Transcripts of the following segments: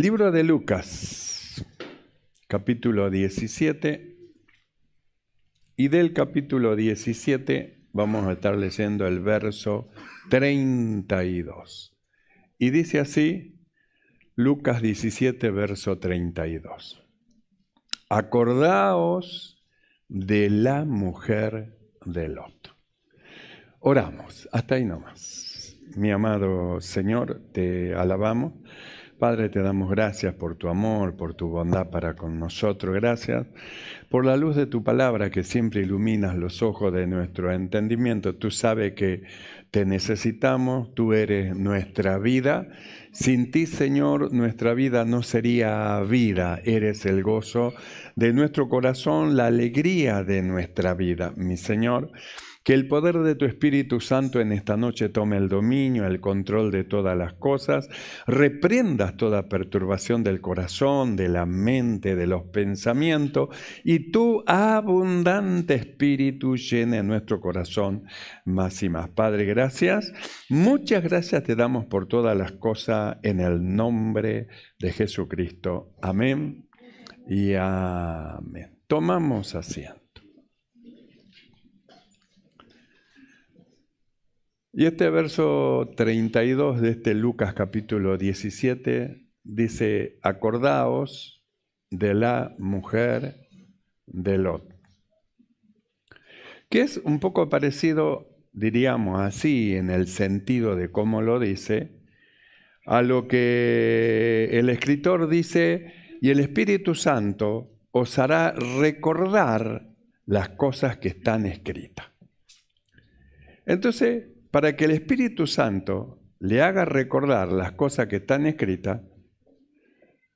Libro de Lucas, capítulo 17, y del capítulo 17 vamos a estar leyendo el verso 32. Y dice así, Lucas 17, verso 32. Acordaos de la mujer de Lot. Oramos, hasta ahí nomás. Mi amado Señor, te alabamos. Padre, te damos gracias por tu amor, por tu bondad para con nosotros. Gracias por la luz de tu palabra que siempre iluminas los ojos de nuestro entendimiento. Tú sabes que te necesitamos, tú eres nuestra vida. Sin ti, Señor, nuestra vida no sería vida. Eres el gozo de nuestro corazón, la alegría de nuestra vida, mi Señor. Que el poder de tu Espíritu Santo en esta noche tome el dominio, el control de todas las cosas. Reprendas toda perturbación del corazón, de la mente, de los pensamientos. Y tu abundante Espíritu llene nuestro corazón más y más. Padre, gracias. Muchas gracias te damos por todas las cosas en el nombre de Jesucristo. Amén y amén. Tomamos asiento. Y este verso 32 de este Lucas capítulo 17 dice, acordaos de la mujer de Lot. Que es un poco parecido, diríamos así, en el sentido de cómo lo dice, a lo que el escritor dice, y el Espíritu Santo os hará recordar las cosas que están escritas. Entonces, para que el Espíritu Santo le haga recordar las cosas que están escritas,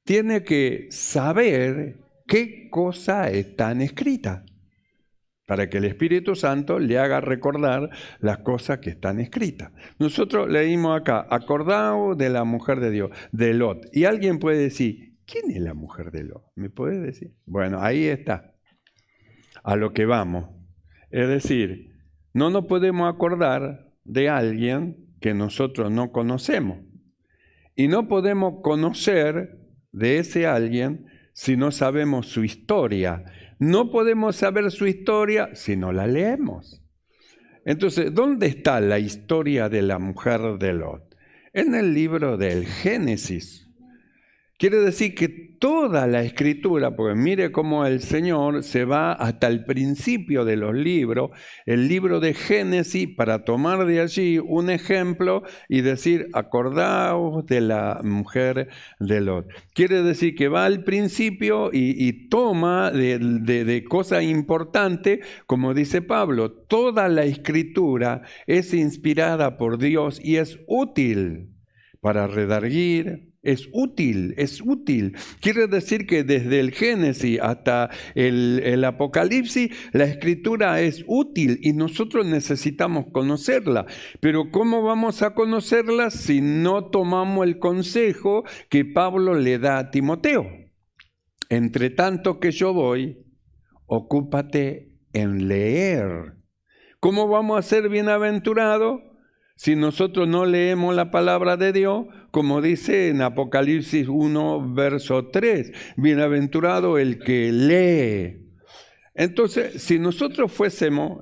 tiene que saber qué cosas están escritas. Para que el Espíritu Santo le haga recordar las cosas que están escritas. Nosotros leímos acá, acordaos de la mujer de Dios, de Lot. Y alguien puede decir, ¿quién es la mujer de Lot? ¿Me puede decir? Bueno, ahí está. A lo que vamos. Es decir, no nos podemos acordar de alguien que nosotros no conocemos. Y no podemos conocer de ese alguien si no sabemos su historia. No podemos saber su historia si no la leemos. Entonces, ¿dónde está la historia de la mujer de Lot? En el libro del Génesis. Quiere decir que toda la escritura, porque mire cómo el Señor se va hasta el principio de los libros, el libro de Génesis, para tomar de allí un ejemplo y decir, acordaos de la mujer de Lot. Quiere decir que va al principio y toma de cosas importantes, como dice Pablo, toda la escritura es inspirada por Dios y es útil para redarguir. Es útil. Quiere decir que desde el Génesis hasta el Apocalipsis, la Escritura es útil y nosotros necesitamos conocerla. Pero ¿cómo vamos a conocerla si no tomamos el consejo que Pablo le da a Timoteo? Entre tanto que yo voy, ocúpate en leer. ¿Cómo vamos a ser bienaventurados si nosotros no leemos la palabra de Dios? Como dice en Apocalipsis 1, verso 3, bienaventurado el que lee. Entonces, si nosotros fuésemos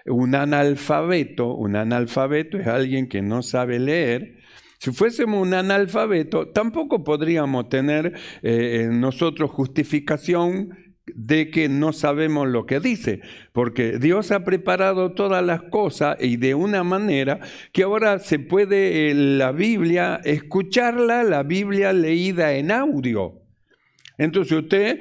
un analfabeto es alguien que no sabe leer. Si fuésemos un analfabeto, tampoco podríamos tener nosotros justificación de que no sabemos lo que dice, porque Dios ha preparado todas las cosas y de una manera que ahora se puede la Biblia escucharla, la Biblia leída en audio. Entonces usted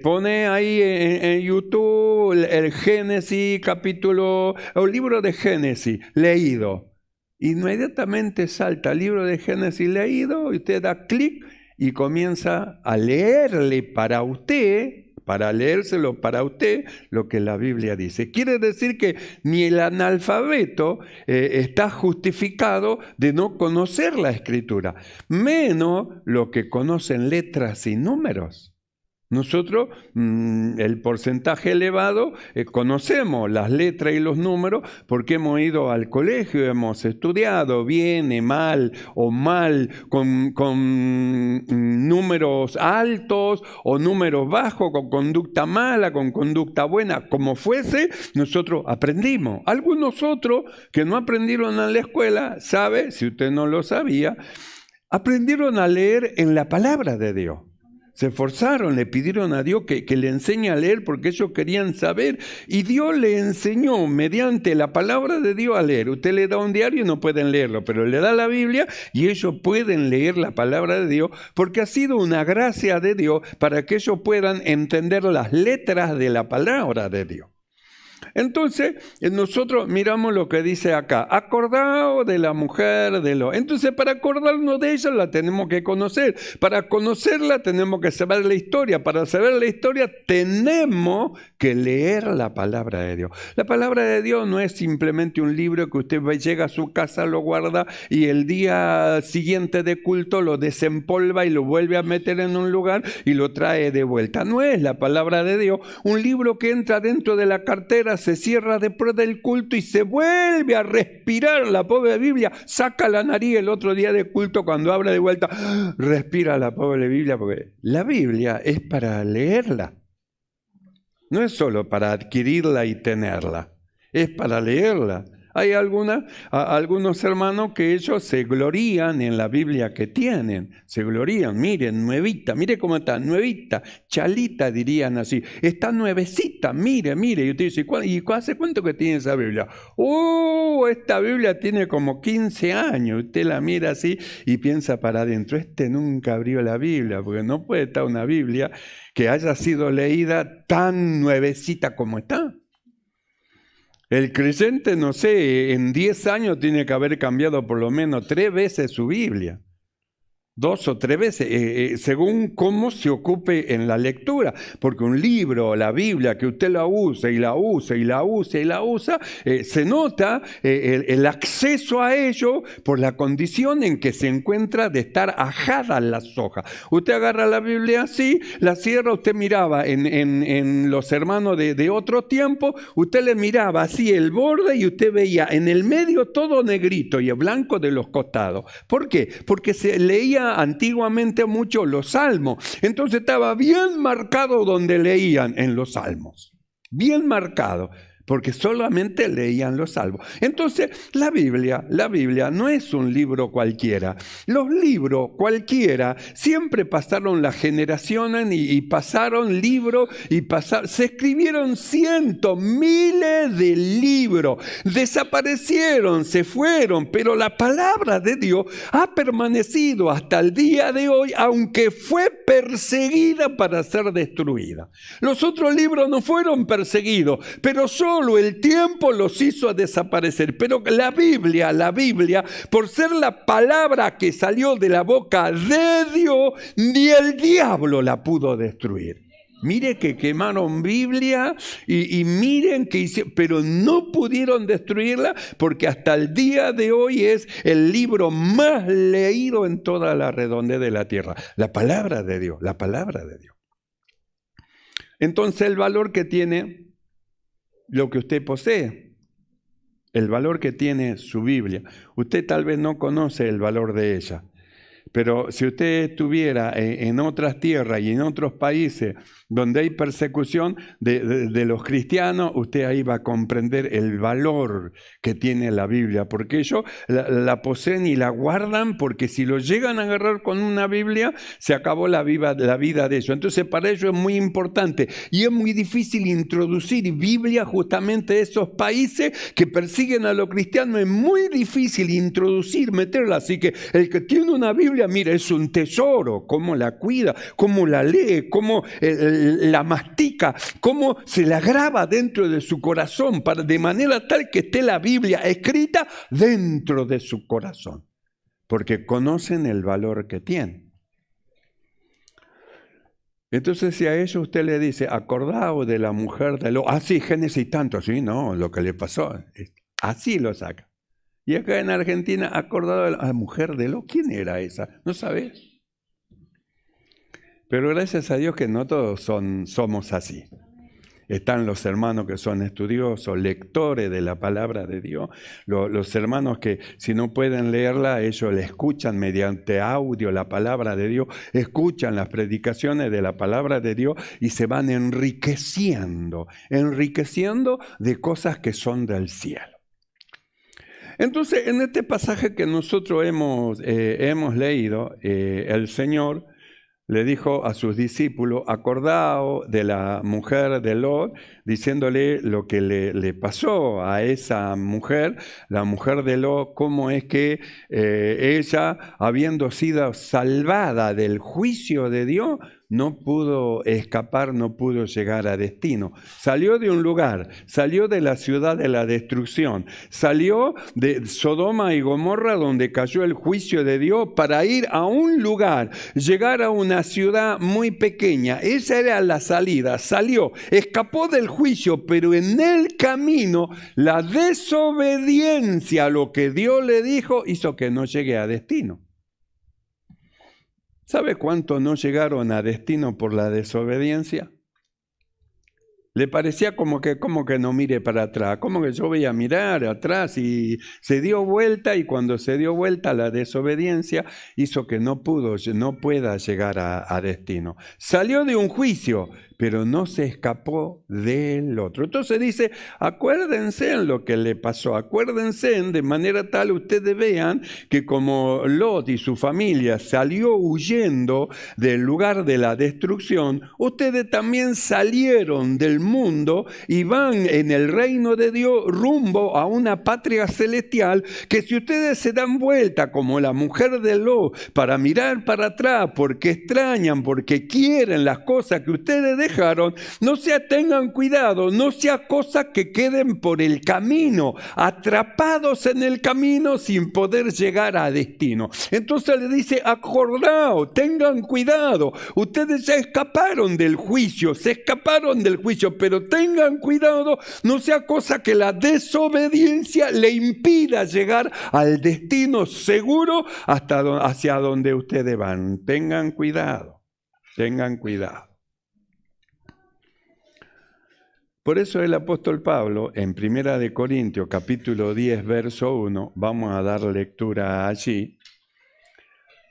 pone ahí en YouTube el Génesis capítulo, el libro de Génesis leído. Inmediatamente salta el libro de Génesis leído y usted da clic y comienza a leerle para usted, para leérselo para usted lo que la Biblia dice. Quiere decir que ni el analfabeto está justificado de no conocer la Escritura, menos los que conocen letras y números. Nosotros, el porcentaje elevado, conocemos las letras y los números porque hemos ido al colegio, hemos estudiado bien, mal o mal, con números altos o números bajos, con conducta mala, con conducta buena, como fuese, nosotros aprendimos. Algunos otros que no aprendieron en la escuela, sabe, si usted no lo sabía, aprendieron a leer en la palabra de Dios. Se esforzaron, le pidieron a Dios que le enseñe a leer porque ellos querían saber. Y Dios le enseñó mediante la palabra de Dios a leer. Usted le da un diario y no pueden leerlo, pero le da la Biblia y ellos pueden leer la palabra de Dios porque ha sido una gracia de Dios para que ellos puedan entender las letras de la palabra de Dios. Entonces, nosotros miramos lo que dice acá, acordaos de la mujer de Lot. Entonces, para acordarnos de ella la tenemos que conocer. Para conocerla tenemos que saber la historia. Para saber la historia tenemos que leer la palabra de Dios. La palabra de Dios no es simplemente un libro que usted llega a su casa, lo guarda y el día siguiente de culto lo desempolva y lo vuelve a meter en un lugar y lo trae de vuelta. No es la palabra de Dios un libro que entra dentro de la cartera, se cierra después del culto y se vuelve a respirar la pobre Biblia, saca la nariz el otro día de culto cuando abre de vuelta, respira la pobre Biblia, porque la Biblia es para leerla, no es solo para adquirirla y tenerla, es para leerla. Hay algunos hermanos que ellos se glorían en la Biblia que tienen, se glorían, miren, nuevita, mire cómo está, nuevita, chalita dirían así, está nuevecita, mire, y usted dice, ¿y hace cuánto que tiene esa Biblia? Esta Biblia tiene como 15 años, usted la mira así y piensa para adentro, nunca abrió la Biblia, porque no puede estar una Biblia que haya sido leída tan nuevecita como está. El creyente, no sé, en 10 años tiene que haber cambiado por lo menos 3 veces su Biblia. 2 o 3 veces, según cómo se ocupe en la lectura. Porque un libro, la Biblia, que usted la usa y la usa y la usa y la usa, se nota el acceso a ello por la condición en que se encuentra de estar ajadas las hojas. Usted agarra la Biblia así, la cierra, usted miraba en los hermanos de otro tiempo, usted le miraba así el borde y usted veía en el medio todo negrito y el blanco de los costados. ¿Por qué? Porque se leía antiguamente mucho los salmos, entonces estaba bien marcado donde leían en los salmos, bien marcado, porque solamente leían los salmos. Entonces la Biblia no es un libro cualquiera. Los libros cualquiera siempre pasaron las generaciones y pasaron libros y se escribieron cientos, miles de libros, desaparecieron, se fueron, pero la palabra de Dios ha permanecido hasta el día de hoy, aunque fue perseguida para ser destruida. Los otros libros no fueron perseguidos, pero solo el tiempo los hizo desaparecer. Pero la Biblia, por ser la palabra que salió de la boca de Dios, ni el diablo la pudo destruir. Mire que quemaron Biblia y miren que hicieron, pero no pudieron destruirla porque hasta el día de hoy es el libro más leído en toda la redondez de la tierra. La palabra de Dios, la palabra de Dios. Entonces el valor que tiene lo que usted posee, el valor que tiene su Biblia. Usted tal vez no conoce el valor de ella, pero si usted estuviera en otras tierras y en otros países donde hay persecución de los cristianos, usted ahí va a comprender el valor que tiene la Biblia, porque ellos la poseen y la guardan, porque si lo llegan a agarrar con una Biblia, se acabó la vida de ellos. Entonces para ellos es muy importante y es muy difícil introducir Biblia justamente a esos países que persiguen a los cristianos. Es muy difícil introducir, meterla, así que el que tiene una Biblia, mira, es un tesoro, cómo la cuida, cómo la lee, cómo la mastica, cómo se la graba dentro de su corazón, de manera tal que esté la Biblia escrita dentro de su corazón, porque conocen el valor que tiene. Entonces si a ellos usted le dice, acordaos de la mujer de Lot, sí, Génesis tanto, sí, no, lo que le pasó, así lo saca. Y acá en Argentina, acordado de la mujer de Lot, ¿quién era esa? ¿No sabes? Pero gracias a Dios que no todos somos así. Están los hermanos que son estudiosos, lectores de la palabra de Dios. Los hermanos que si no pueden leerla, ellos la escuchan mediante audio la palabra de Dios, escuchan las predicaciones de la palabra de Dios y se van enriqueciendo de cosas que son del cielo. Entonces, en este pasaje que nosotros hemos leído, el Señor le dijo a sus discípulos, acordaos de la mujer de Lot, diciéndole lo que le pasó a esa mujer, la mujer de Lot, cómo es que ella, habiendo sido salvada del juicio de Dios, no pudo escapar, no pudo llegar a destino. Salió de un lugar, salió de la ciudad de la destrucción, salió de Sodoma y Gomorra donde cayó el juicio de Dios para ir a un lugar, llegar a una ciudad muy pequeña. Esa era la salida, salió, escapó del juicio, pero en el camino la desobediencia a lo que Dios le dijo hizo que no llegue a destino. ¿Sabe cuántos no llegaron a destino por la desobediencia? Le parecía como que no mire para atrás, como que yo voy a mirar atrás, y se dio vuelta, y cuando se dio vuelta la desobediencia hizo que no pueda llegar a destino. Salió de un juicio, pero no se escapó del otro. Entonces dice, acuérdense en lo que le pasó, acuérdense de manera tal ustedes vean que como Lot y su familia salió huyendo del lugar de la destrucción, ustedes también salieron del mundo y van en el reino de Dios rumbo a una patria celestial, que si ustedes se dan vuelta como la mujer de Lot para mirar para atrás porque extrañan, porque quieren las cosas que ustedes dejaron, tengan cuidado, no sea cosas que queden por el camino, atrapados en el camino sin poder llegar a destino. Entonces le dice, acordaos, tengan cuidado, ustedes ya escaparon del juicio, pero tengan cuidado, no sea cosa que la desobediencia le impida llegar al destino seguro hacia donde ustedes van. Tengan cuidado, tengan cuidado. Por eso el apóstol Pablo, en 1 Corintios capítulo 10, verso 1, vamos a dar lectura allí.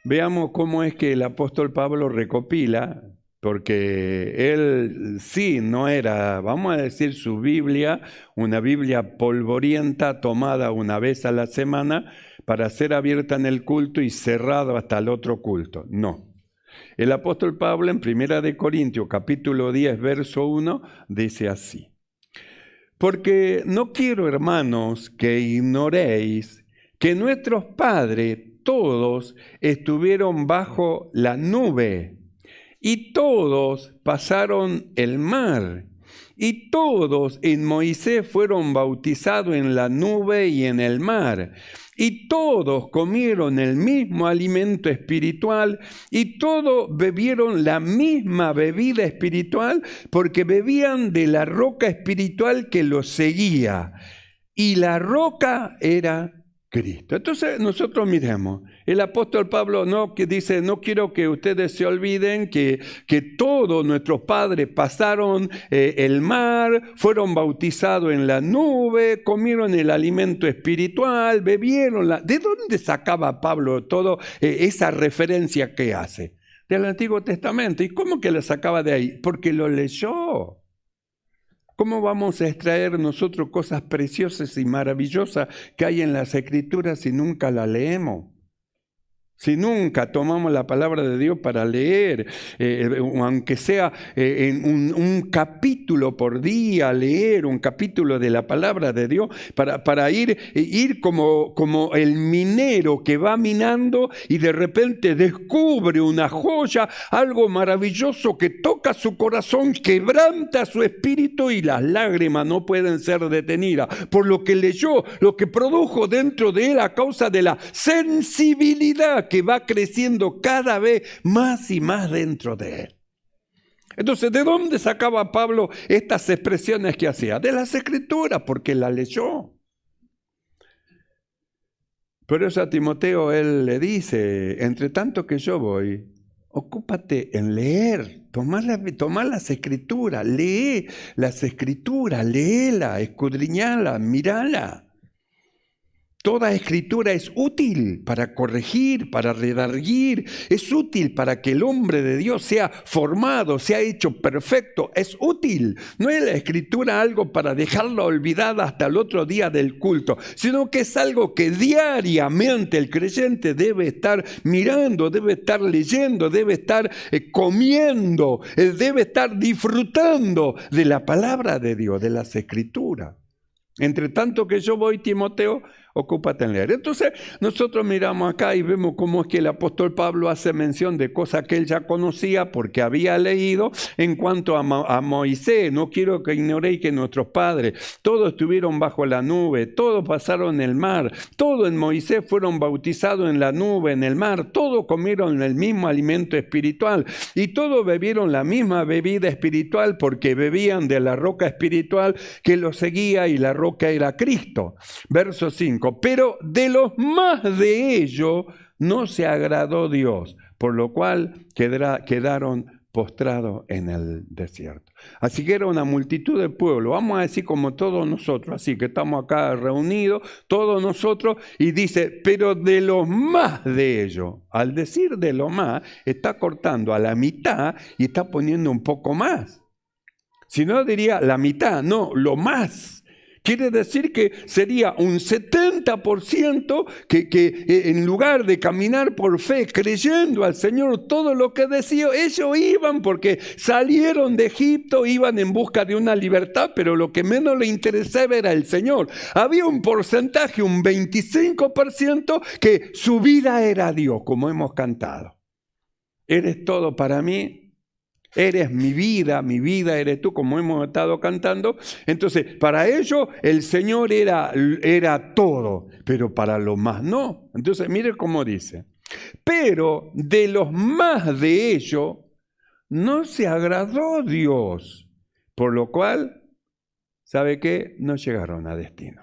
Veamos cómo es que el apóstol Pablo recopila, porque él sí no era, vamos a decir, su Biblia, una Biblia polvorienta tomada una vez a la semana para ser abierta en el culto y cerrada hasta el otro culto. No. El apóstol Pablo en 1 Corintios capítulo 10, verso 1, dice así. Porque no quiero, hermanos, que ignoréis que nuestros padres todos estuvieron bajo la nube, y todos pasaron el mar, y todos en Moisés fueron bautizados en la nube y en el mar, y todos comieron el mismo alimento espiritual, y todos bebieron la misma bebida espiritual, porque bebían de la roca espiritual que los seguía, y la roca era Cristo. Entonces nosotros miremos, el apóstol Pablo dice, no quiero que ustedes se olviden que todos nuestros padres pasaron el mar, fueron bautizados en la nube, comieron el alimento espiritual, bebieron ¿De dónde sacaba Pablo toda esa referencia que hace? Del Antiguo Testamento. ¿Y cómo que la sacaba de ahí? Porque lo leyó. ¿Cómo vamos a extraer nosotros cosas preciosas y maravillosas que hay en las Escrituras si nunca la leemos? Si nunca tomamos la palabra de Dios para leer, aunque sea en un capítulo por día, leer un capítulo de la palabra de Dios, para ir como el minero que va minando y de repente descubre una joya, algo maravilloso que toca su corazón, quebranta su espíritu y las lágrimas no pueden ser detenidas por lo que leyó, lo que produjo dentro de él a causa de la sensibilidad que va creciendo cada vez más y más dentro de él. Entonces, ¿de dónde sacaba Pablo estas expresiones que hacía? De las Escrituras, porque las leyó. Por eso a Timoteo él le dice, entre tanto que yo voy, ocúpate en leer, tomar las escrituras, lee las escrituras, léela, escudriñala, mirala. Toda escritura es útil para corregir, para redarguir, es útil para que el hombre de Dios sea formado, sea hecho perfecto, es útil. No es la escritura algo para dejarla olvidada hasta el otro día del culto, sino que es algo que diariamente el creyente debe estar mirando, debe estar leyendo, debe estar comiendo, debe estar disfrutando de la palabra de Dios, de las escrituras. Entre tanto que yo voy, Timoteo, ocúpate en leer. Entonces nosotros miramos acá y vemos cómo es que el apóstol Pablo hace mención de cosas que él ya conocía porque había leído en cuanto a Moisés. No quiero que ignoréis que nuestros padres todos estuvieron bajo la nube, todos pasaron el mar, todos en Moisés fueron bautizados en la nube, en el mar, todos comieron el mismo alimento espiritual y todos bebieron la misma bebida espiritual porque bebían de la roca espiritual que los seguía y la roca era Cristo. Verso 5. Pero de los más de ellos no se agradó Dios, por lo cual quedaron postrados en el desierto. Así que era una multitud de pueblo, vamos a decir como todos nosotros, así que estamos acá reunidos, todos nosotros, y dice, pero de los más de ellos. Al decir de lo más, está cortando a la mitad y está poniendo un poco más. Si no diría la mitad, no, lo más. Quiere decir que sería un 70% que en lugar de caminar por fe, creyendo al Señor todo lo que decía, ellos iban porque salieron de Egipto, iban en busca de una libertad, pero lo que menos les interesaba era el Señor. Había un porcentaje, un 25%, que su vida era Dios, como hemos cantado. Eres todo para mí. Eres mi vida eres tú, como hemos estado cantando. Entonces, para ellos el Señor era todo, pero para los más no. Entonces, mire cómo dice. Pero de los más de ellos no se agradó Dios, por lo cual, ¿sabe qué? No llegaron a destino.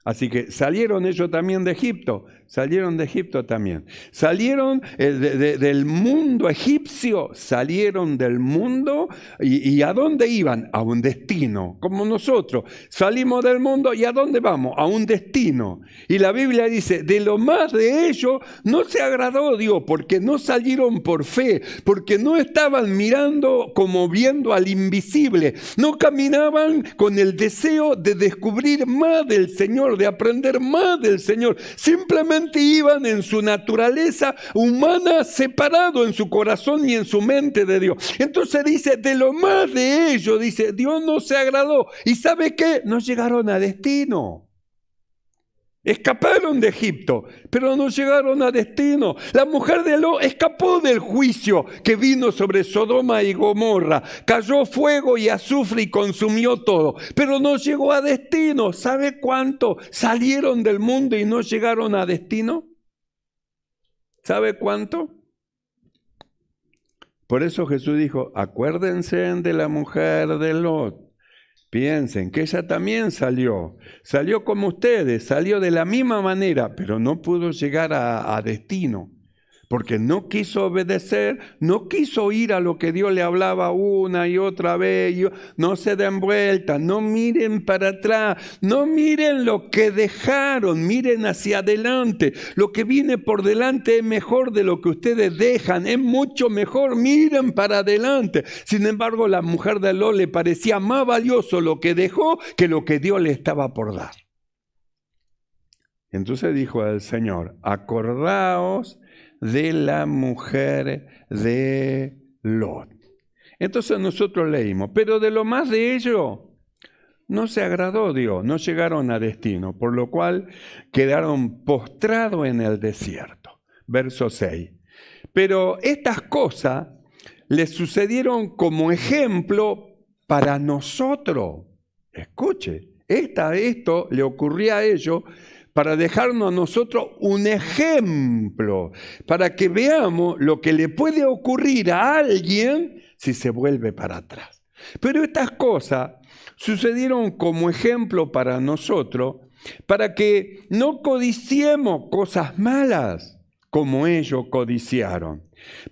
Así que salieron ellos también de Egipto, salieron de Egipto también. Salieron del mundo egipcio, salieron del mundo y ¿a dónde iban? A un destino, como nosotros. Salimos del mundo y ¿a dónde vamos? A un destino. Y la Biblia dice, de lo más de ellos no se agradó Dios, porque no salieron por fe, porque no estaban mirando como viendo al invisible, no caminaban con el deseo de descubrir más del Señor, de aprender más del Señor. Simplemente iban en su naturaleza humana separado en su corazón y en su mente de Dios. Entonces dice, de lo más de ellos, dice, Dios no se agradó. ¿Y sabe qué? No llegaron a destino. Escaparon de Egipto, pero no llegaron a destino. La mujer de Lot escapó del juicio que vino sobre Sodoma y Gomorra. Cayó fuego y azufre y consumió todo, pero no llegó a destino. ¿Sabe cuánto salieron del mundo y no llegaron a destino? ¿Sabe cuánto? Por eso Jesús dijo, acuérdense de la mujer de Lot. Piensen que ella también salió como ustedes, salió de la misma manera, pero no pudo llegar a destino, porque no quiso obedecer, no quiso ir a lo que Dios le hablaba una y otra vez. No se den vuelta, no miren para atrás, no miren lo que dejaron, miren hacia adelante. Lo que viene por delante es mejor de lo que ustedes dejan, es mucho mejor, miren para adelante. Sin embargo, la mujer de Lot le parecía más valioso lo que dejó que lo que Dios le estaba por dar. Entonces dijo al Señor, acordaos de la mujer de Lot. Entonces nosotros leímos, pero de lo más de ello no se agradó Dios, no llegaron a destino, por lo cual quedaron postrados en el desierto. Verso 6. Pero estas cosas les sucedieron como ejemplo para nosotros. Escuche, esto le ocurría a ellos para dejarnos a nosotros un ejemplo, para que veamos lo que le puede ocurrir a alguien si se vuelve para atrás. Pero estas cosas sucedieron como ejemplo para nosotros, para que no codiciemos cosas malas como ellos codiciaron.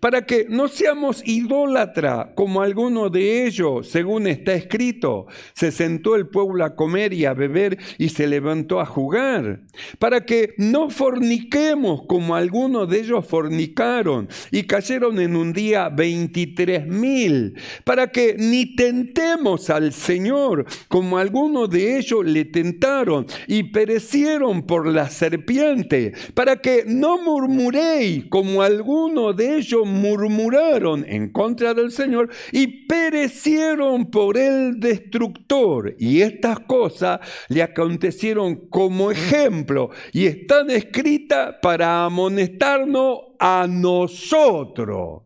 para que no seamos idólatras como alguno de ellos, según está escrito. Se sentó el pueblo a comer y a beber y se levantó a jugar. Para que no forniquemos como algunos de ellos fornicaron y cayeron en un día 23,000. Para que ni tentemos al Señor como algunos de ellos le tentaron y perecieron por la serpiente. Para que no murmuréis como algunos de ellos murmuraron en contra del Señor y perecieron por el destructor. Y estas cosas le acontecieron como ejemplo y están escritas para amonestarnos a nosotros.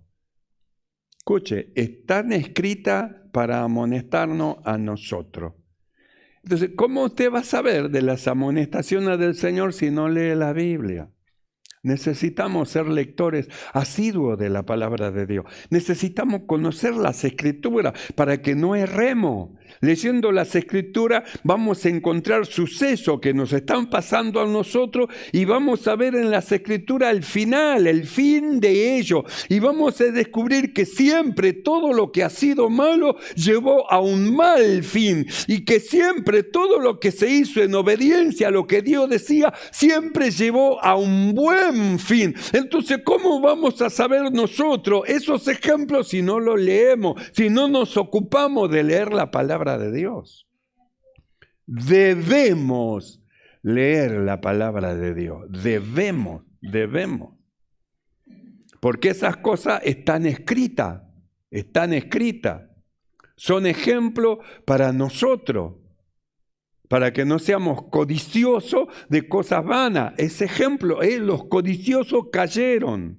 Escuche, están escritas para amonestarnos a nosotros. Entonces, ¿cómo usted va a saber de las amonestaciones del Señor si no lee la Biblia? Necesitamos ser lectores asiduos de la palabra de Dios. Necesitamos conocer las Escrituras para que no erremos. Leyendo las Escrituras vamos a encontrar sucesos que nos están pasando a nosotros y vamos a ver en las Escrituras el final, el fin de ello. Y vamos a descubrir que siempre todo lo que ha sido malo llevó a un mal fin y que siempre todo lo que se hizo en obediencia a lo que Dios decía siempre llevó a un buen fin. Entonces, ¿cómo vamos a saber nosotros esos ejemplos si no los leemos, si no nos ocupamos de leer la palabra de Dios? Debemos leer la palabra de Dios. Debemos. Porque esas cosas están escritas. Son ejemplos para nosotros, para que no seamos codiciosos de cosas vanas. Ese ejemplo, los codiciosos cayeron.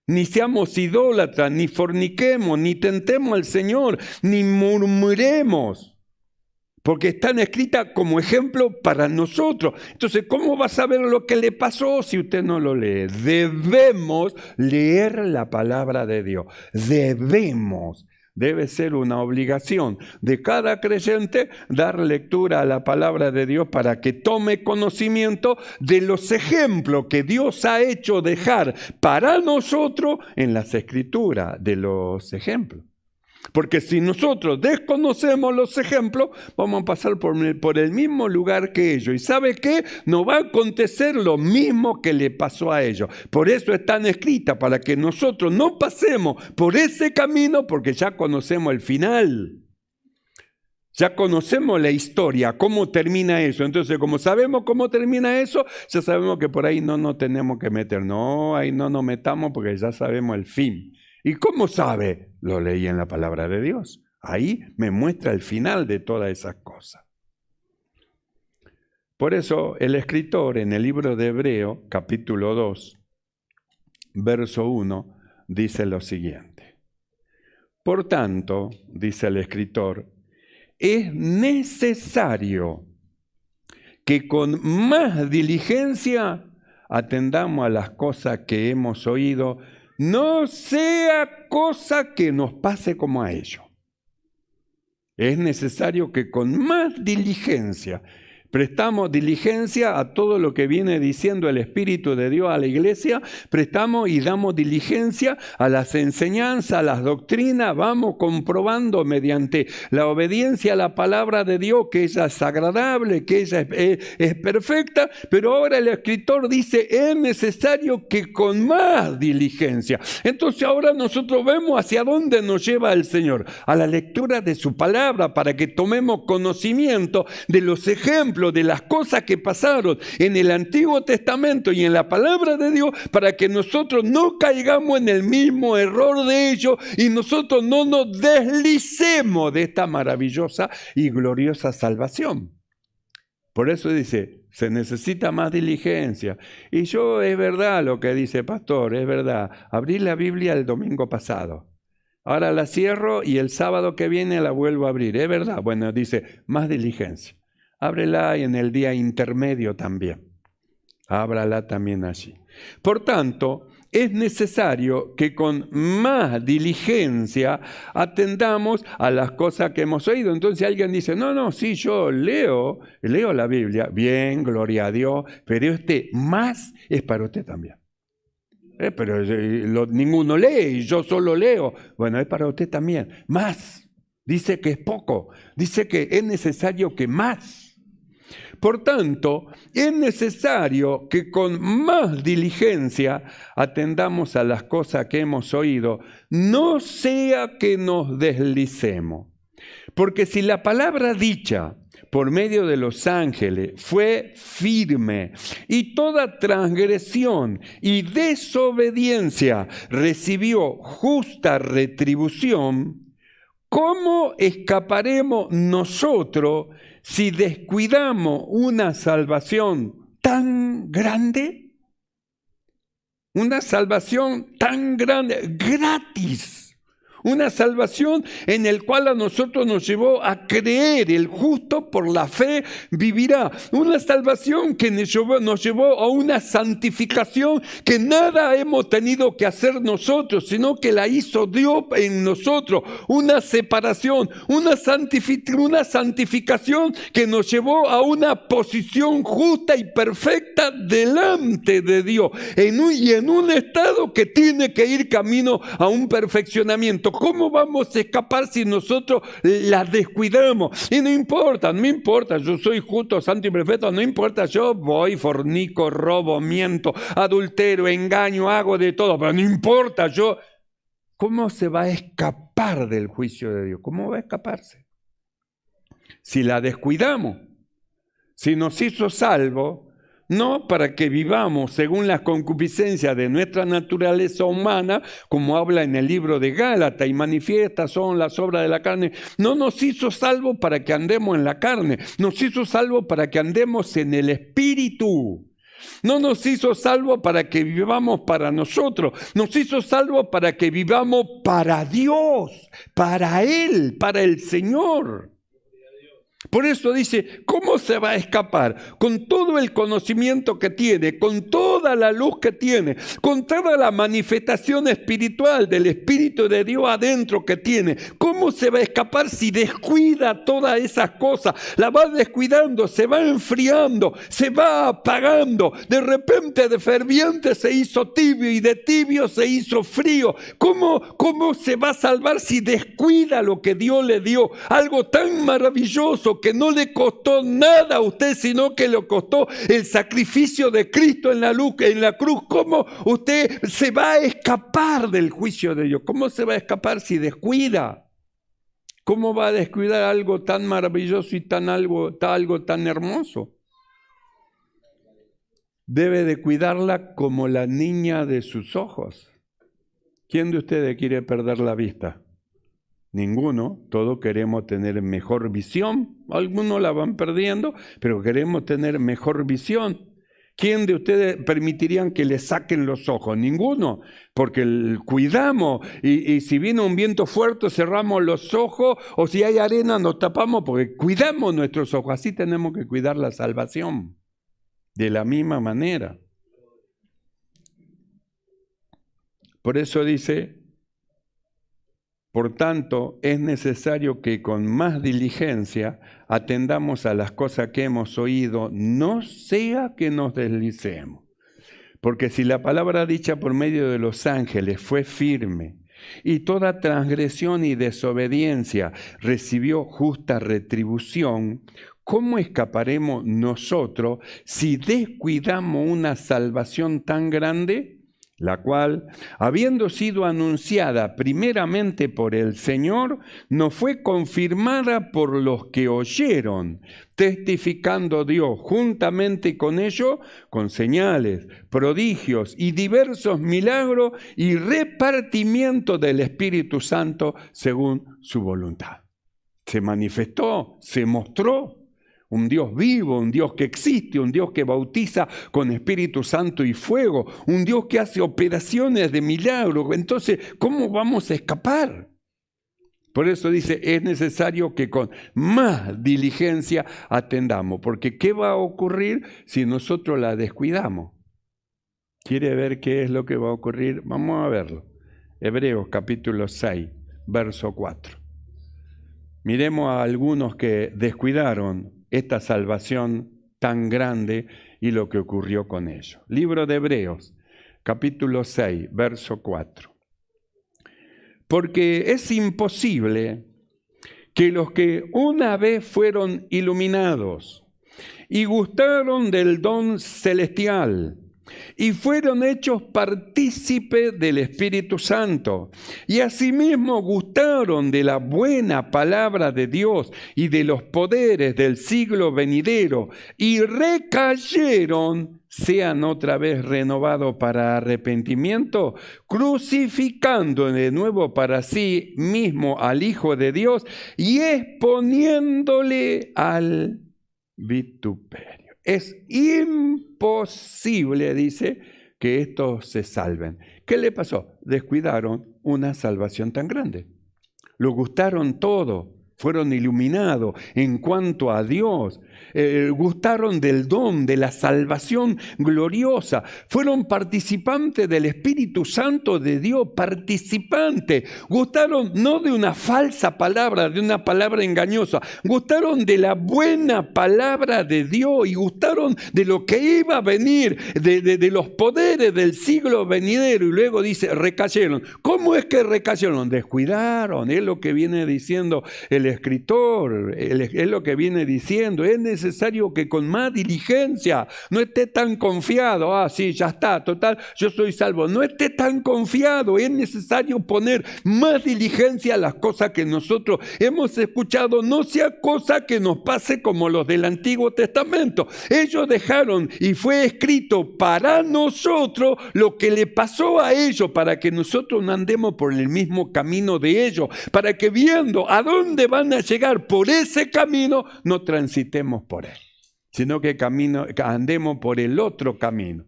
Ni seamos idólatras, ni forniquemos, ni tentemos al Señor, ni murmuremos, porque están escritas como ejemplo para nosotros. Entonces, ¿cómo va a saber lo que le pasó si usted no lo lee? Debemos leer la palabra de Dios. Debe ser una obligación de cada creyente dar lectura a la palabra de Dios para que tome conocimiento de los ejemplos que Dios ha hecho dejar para nosotros en las Escrituras, de los ejemplos. Porque si nosotros desconocemos los ejemplos, vamos a pasar por el mismo lugar que ellos. ¿Y sabe qué? Nos va a acontecer lo mismo que le pasó a ellos. Por eso están escritas, para que nosotros no pasemos por ese camino, porque ya conocemos el final. Ya conocemos la historia, cómo termina eso. Entonces, como sabemos cómo termina eso, ya sabemos que por ahí no nos tenemos que meter. No, ahí no nos metamos porque ya sabemos el fin. ¿Y cómo sabe? Lo leí en la palabra de Dios. Ahí me muestra el final de todas esas cosas. Por eso el escritor en el libro de Hebreo, capítulo 2, verso 1, dice lo siguiente. Por tanto, dice el escritor, es necesario que con más diligencia atendamos a las cosas que hemos oído, no sea cosa que nos pase como a ellos. Es necesario que con más diligencia prestamos diligencia a todo lo que viene diciendo el Espíritu de Dios a la iglesia, prestamos y damos diligencia a las enseñanzas, a las doctrinas, vamos comprobando mediante la obediencia a la palabra de Dios que ella es agradable, que ella es perfecta, pero ahora el escritor dice, es necesario que con más diligencia. Entonces ahora nosotros vemos hacia dónde nos lleva el Señor, a la lectura de su palabra, para que tomemos conocimiento de los ejemplos, de las cosas que pasaron en el Antiguo Testamento y en la palabra de Dios, para que nosotros no caigamos en el mismo error de ellos y nosotros no nos deslicemos de esta maravillosa y gloriosa salvación. Por eso dice, se necesita más diligencia. Y yo, es verdad lo que dice pastor, es verdad. Abrí la Biblia el domingo pasado. Ahora la cierro y el sábado que viene la vuelvo a abrir. Es verdad. Bueno, dice, más diligencia. Ábrela en el día intermedio también. Ábrala también allí. Por tanto, es necesario que con más diligencia atendamos a las cosas que hemos oído. Entonces alguien dice, no, sí, yo leo la Biblia. Bien, gloria a Dios, pero este más es para usted también. Pero ninguno lee y yo solo leo. Bueno, es para usted también. Más. Dice que es poco. Dice que es necesario que más. Por tanto, es necesario que con más diligencia atendamos a las cosas que hemos oído, no sea que nos deslicemos. Porque si la palabra dicha por medio de los ángeles fue firme y toda transgresión y desobediencia recibió justa retribución, ¿cómo escaparemos nosotros si descuidamos una salvación tan grande? Una salvación tan grande, gratis. Una salvación en la cual a nosotros nos llevó a creer, el justo por la fe vivirá. Una salvación que nos llevó a una santificación que nada hemos tenido que hacer nosotros, sino que la hizo Dios en nosotros. Una separación, una santificación que nos llevó a una posición justa y perfecta delante de Dios. Y en un estado que tiene que ir camino a un perfeccionamiento. ¿Cómo vamos a escapar si nosotros la descuidamos? Y no importa, yo soy justo, santo y perfecto, no importa, yo voy, fornico, robo, miento, adultero, engaño, hago de todo, pero no importa, yo... ¿Cómo se va a escapar del juicio de Dios? ¿Cómo va a escaparse? Si la descuidamos, si nos hizo salvo, no para que vivamos según las concupiscencias de nuestra naturaleza humana, como habla en el libro de Gálatas, y manifiestas son las obras de la carne. No nos hizo salvo para que andemos en la carne, nos hizo salvo para que andemos en el Espíritu. No nos hizo salvo para que vivamos para nosotros, nos hizo salvo para que vivamos para Dios, para Él, para el Señor. Por eso dice, ¿cómo se va a escapar? Con todo el conocimiento que tiene, con toda la luz que tiene, con toda la manifestación espiritual del Espíritu de Dios adentro que tiene. ¿Cómo se va a escapar si descuida todas esas cosas? La va descuidando, se va enfriando, se va apagando. De repente de ferviente se hizo tibio y de tibio se hizo frío. ¿Cómo se va a salvar si descuida lo que Dios le dio? Algo tan maravilloso que no le costó nada a usted, sino que le costó el sacrificio de Cristo en la cruz. ¿Cómo usted se va a escapar del juicio de Dios? ¿Cómo se va a escapar si descuida? ¿Cómo va a descuidar algo tan maravilloso y algo tan hermoso? Debe de cuidarla como la niña de sus ojos. ¿Quién de ustedes quiere perder la vista? Ninguno. Todos queremos tener mejor visión. Algunos la van perdiendo, pero queremos tener mejor visión. ¿Quién de ustedes permitirían que le saquen los ojos? Ninguno, porque cuidamos y si viene un viento fuerte cerramos los ojos, o si hay arena nos tapamos porque cuidamos nuestros ojos. Así tenemos que cuidar la salvación, de la misma manera. Por eso dice, por tanto, es necesario que con más diligencia atendamos a las cosas que hemos oído, no sea que nos deslicemos. Porque si la palabra dicha por medio de los ángeles fue firme, y toda transgresión y desobediencia recibió justa retribución, ¿cómo escaparemos nosotros si descuidamos una salvación tan grande? La cual, habiendo sido anunciada primeramente por el Señor, nos fue confirmada por los que oyeron, testificando Dios juntamente con ellos, con señales, prodigios y diversos milagros y repartimiento del Espíritu Santo según su voluntad. Se manifestó, se mostró. Un Dios vivo, un Dios que existe, un Dios que bautiza con Espíritu Santo y fuego, un Dios que hace operaciones de milagro. Entonces, ¿cómo vamos a escapar? Por eso dice, es necesario que con más diligencia atendamos, porque ¿qué va a ocurrir si nosotros la descuidamos? ¿Quiere ver qué es lo que va a ocurrir? Vamos a verlo. Hebreos capítulo 6, verso 4. Miremos a algunos que descuidaron esta salvación tan grande y lo que ocurrió con ellos. Libro de Hebreos, capítulo 6, verso 4. Porque es imposible que los que una vez fueron iluminados y gustaron del don celestial y fueron hechos partícipes del Espíritu Santo, y asimismo gustaron de la buena palabra de Dios y de los poderes del siglo venidero, y recayeron, sean otra vez renovados para arrepentimiento, crucificando de nuevo para sí mismo al Hijo de Dios y exponiéndole al vituperio. Es imposible, dice, que estos se salven. ¿Qué le pasó? Descuidaron una salvación tan grande. Lo gustaron todo, fueron iluminados en cuanto a Dios, gustaron del don, de la salvación gloriosa, fueron participantes del Espíritu Santo de Dios, participantes, gustaron no de una falsa palabra, de una palabra engañosa, gustaron de la buena palabra de Dios y gustaron de lo que iba a venir, de los poderes del siglo venidero, y luego dice, recayeron. ¿Cómo es que recayeron? Descuidaron, es lo que viene diciendo el escritor, es lo que viene diciendo. Es necesario que con más diligencia, no esté tan confiado, sí, ya está, total, yo soy salvo. No esté tan confiado, es necesario poner más diligencia a las cosas que nosotros hemos escuchado, no sea cosa que nos pase como los del Antiguo Testamento. Ellos dejaron y fue escrito para nosotros lo que le pasó a ellos, para que nosotros no andemos por el mismo camino de ellos, para que viendo a dónde van a llegar por ese camino, no transitemos por él, sino que andemos por el otro camino.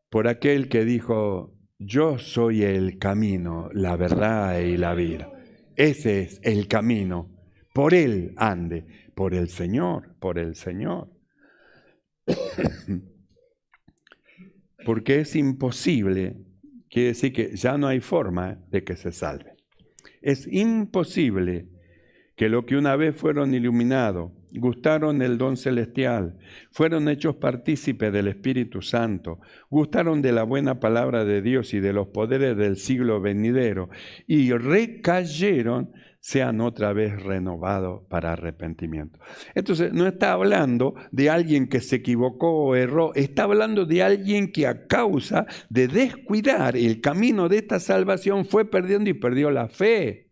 Por aquel que dijo, yo soy el camino, la verdad y la vida. Ese es el camino. Por él ande, por el Señor, por el Señor. Porque es imposible, quiere decir que ya no hay forma de que se salve. Es imposible que lo que una vez fueron iluminados, gustaron el don celestial, fueron hechos partícipes del Espíritu Santo, gustaron de la buena palabra de Dios y de los poderes del siglo venidero, y recayeron, sean otra vez renovados para arrepentimiento. Entonces, no está hablando de alguien que se equivocó o erró, está hablando de alguien que a causa de descuidar el camino de esta salvación fue perdiendo y perdió la fe.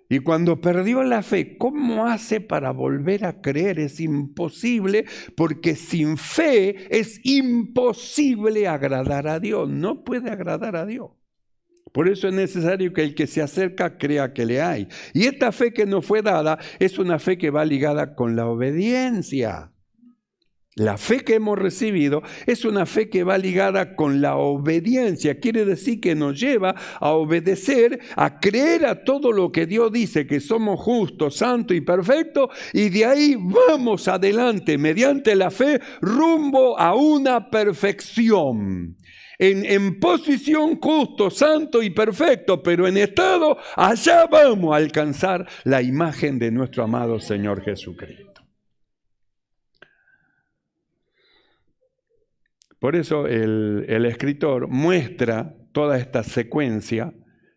Y cuando perdió la fe, ¿cómo hace para volver a creer? Es imposible, porque sin fe es imposible agradar a Dios. No puede agradar a Dios. Por eso es necesario que el que se acerca crea que le hay. Y esta fe que nos fue dada es una fe que va ligada con la obediencia. La fe que hemos recibido es una fe que va ligada con la obediencia. Quiere decir que nos lleva a obedecer, a creer a todo lo que Dios dice, que somos justos, santos y perfectos, y de ahí vamos adelante mediante la fe rumbo a una perfección. En posición justo, santo y perfecto, pero en estado, allá vamos a alcanzar la imagen de nuestro amado Señor Jesucristo. Por eso el escritor muestra toda esta secuencia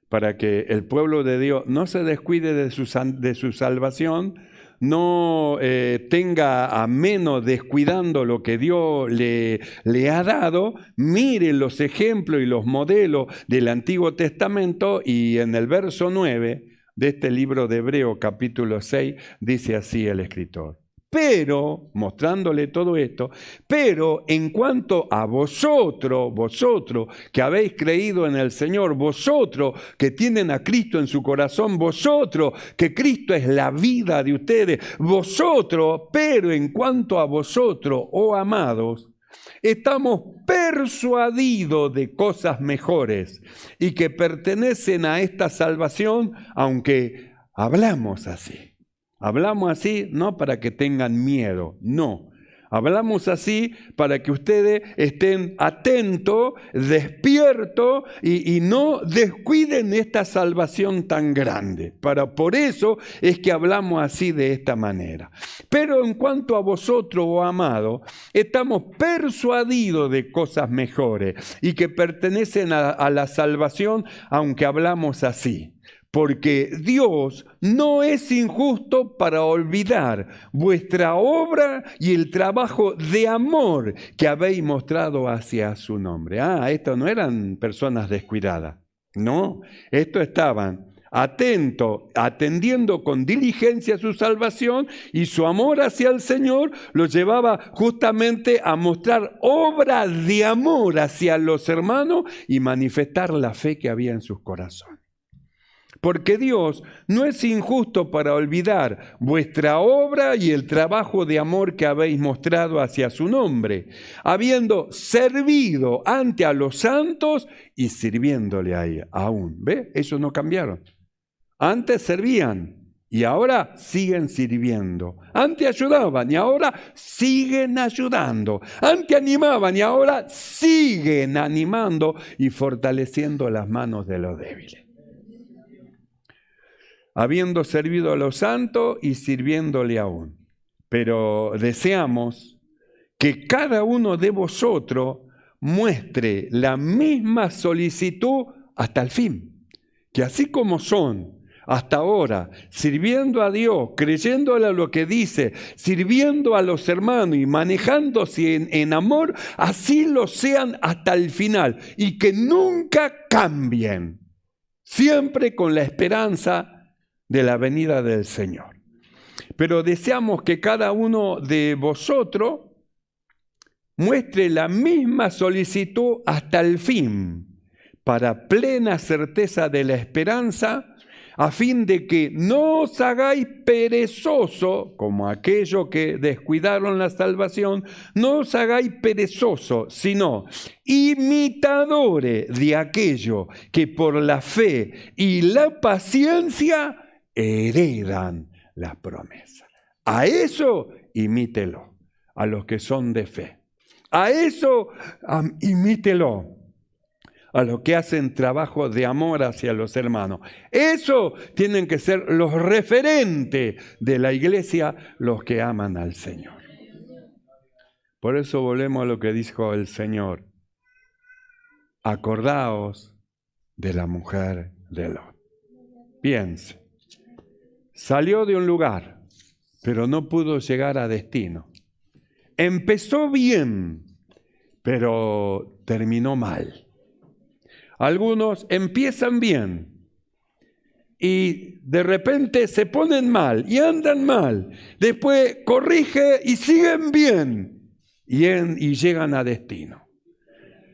para que el pueblo de Dios no se descuide de su salvación, no tenga a menos descuidando lo que Dios le ha dado. Miren los ejemplos y los modelos del Antiguo Testamento, y en el verso 9 de este libro de Hebreos capítulo 6 dice así el escritor. Pero, mostrándole todo esto, pero en cuanto a vosotros que habéis creído en el Señor, vosotros que tienen a Cristo en su corazón, vosotros que Cristo es la vida de ustedes, pero en cuanto a vosotros, oh amados, estamos persuadidos de cosas mejores y que pertenecen a esta salvación, aunque hablamos así. Hablamos así no para que tengan miedo, no. Hablamos así para que ustedes estén atentos, despiertos y no descuiden esta salvación tan grande. Por eso es que hablamos así de esta manera. Pero en cuanto a vosotros, oh amados, estamos persuadidos de cosas mejores y que pertenecen a la salvación, aunque hablamos así. Porque Dios no es injusto para olvidar vuestra obra y el trabajo de amor que habéis mostrado hacia su nombre. Estos no eran personas descuidadas. No, estos estaban atentos, atendiendo con diligencia su salvación, y su amor hacia el Señor los llevaba justamente a mostrar obra de amor hacia los hermanos y manifestar la fe que había en sus corazones. Porque Dios no es injusto para olvidar vuestra obra y el trabajo de amor que habéis mostrado hacia su nombre, habiendo servido ante a los santos y sirviéndole ahí aún. ¿Ve? Ellos no cambiaron. Antes servían y ahora siguen sirviendo. Antes ayudaban y ahora siguen ayudando. Antes animaban y ahora siguen animando y fortaleciendo las manos de los débiles. Habiendo servido a los santos y sirviéndole aún. Pero deseamos que cada uno de vosotros muestre la misma solicitud hasta el fin. Que así como son hasta ahora, sirviendo a Dios, creyéndole a lo que dice, sirviendo a los hermanos y manejándose en amor, así lo sean hasta el final. Y que nunca cambien. Siempre con la esperanza de la venida del Señor. Pero deseamos que cada uno de vosotros muestre la misma solicitud hasta el fin, para plena certeza de la esperanza, a fin de que no os hagáis perezosos, como aquellos que descuidaron la salvación, no os hagáis perezosos, sino imitadores de aquello que por la fe y la paciencia heredan las promesas. A eso imítelo, a los que son de fe. A eso imítelo, a los que hacen trabajo de amor hacia los hermanos. Eso tienen que ser los referentes de la iglesia, los que aman al Señor. Por eso volvemos a lo que dijo el Señor. Acordaos de la mujer de Lot. Piense. Salió de un lugar, pero no pudo llegar a destino. Empezó bien, pero terminó mal. Algunos empiezan bien y de repente se ponen mal y andan mal. Después corrige y siguen bien y llegan a destino.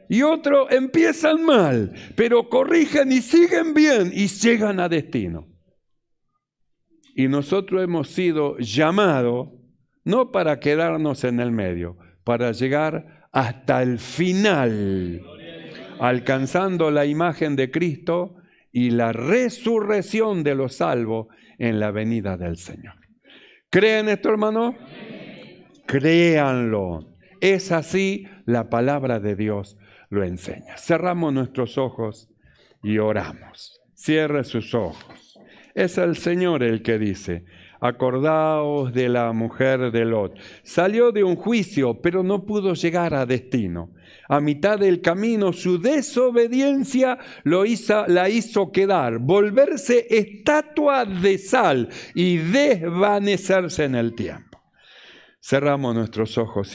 Y otros empiezan mal, pero corrigen y siguen bien y llegan a destino. Y nosotros hemos sido llamados no para quedarnos en el medio, para llegar hasta el final, alcanzando la imagen de Cristo y la resurrección de los salvos en la venida del Señor. ¿Creen esto, hermano? Créanlo. Es así, la palabra de Dios lo enseña. Cerramos nuestros ojos y oramos. Cierre sus ojos. Es el Señor el que dice, acordaos de la mujer de Lot. Salió de un juicio, pero no pudo llegar a destino. A mitad del camino, su desobediencia la hizo quedar, volverse estatua de sal y desvanecerse en el tiempo. Cerramos nuestros ojos y